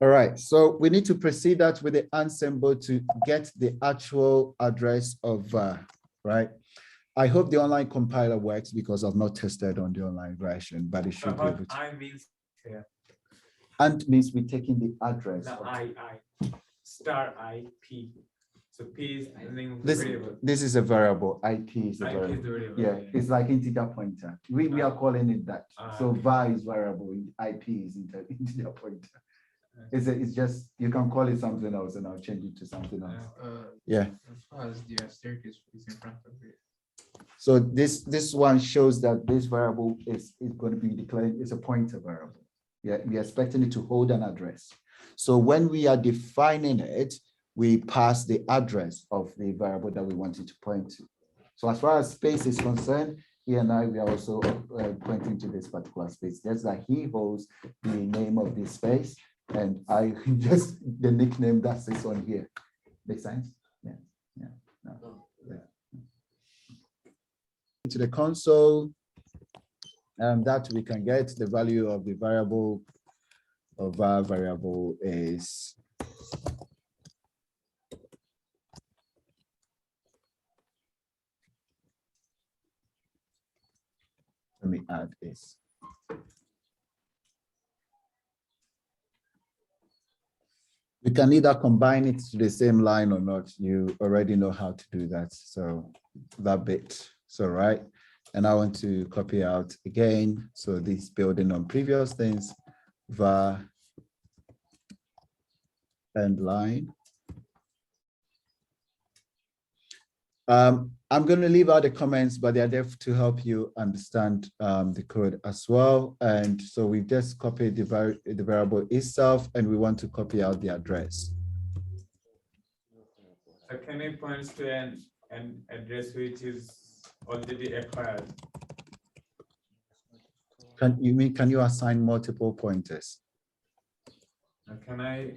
All right, so we need to proceed that with the and symbol to get the actual address of var, right? I hope the online compiler works because I've not tested on the online version, but it should be able to. I means here. And means we're taking the address. No, I star IP. So P is the name of the This, variable. this is a variable. IP is a IP variable. is the variable. Yeah, it's like integer pointer. We are calling it that. So Okay. var is variable, IP is integer pointer. It's just, you can call it something else and I'll change it to something else. Yeah. As far as the asterisk is in front of it. So this one shows that this variable is going to be declared, it's a pointer variable. Yeah, we are expecting it to hold an address. So when we are defining it, we pass the address of the variable that we want it to point to. So as far as space is concerned, he and I, we are also pointing to this particular space. That's that he holds the name of this space and I just the nickname that sits on here. Make sense? Yeah, yeah, no, yeah. To the console, that we can get the value of the variable of our variable is let me add this. We can either combine it to the same line or not. You already know how to do that. So that bit, so right. And I want to copy out again. So this building on previous things, var end line. I'm going to leave out the comments, but they're there to help you understand the code as well. And so we've just copied the variable itself, and we want to copy out the address. So can it point to an address which is already acquired? Can you assign multiple pointers? Can I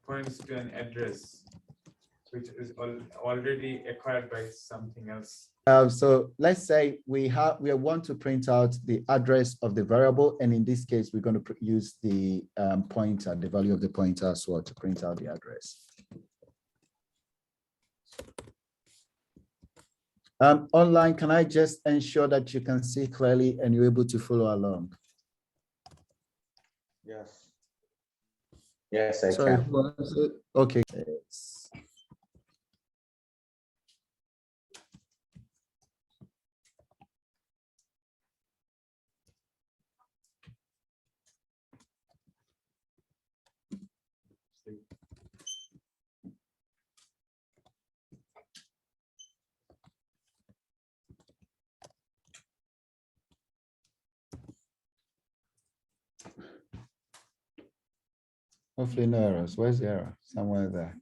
point to an address which is already acquired by something else? So let's say we want to print out the address of the variable, and in this case, we're going to use the pointer, the value of the pointer as well to print out the address. Online, can I just ensure that you can see clearly and you're able to follow along? Yes. Yes, I Sorry, can. who answered? Okay. Hopefully no errors. Where's the error? Somewhere there.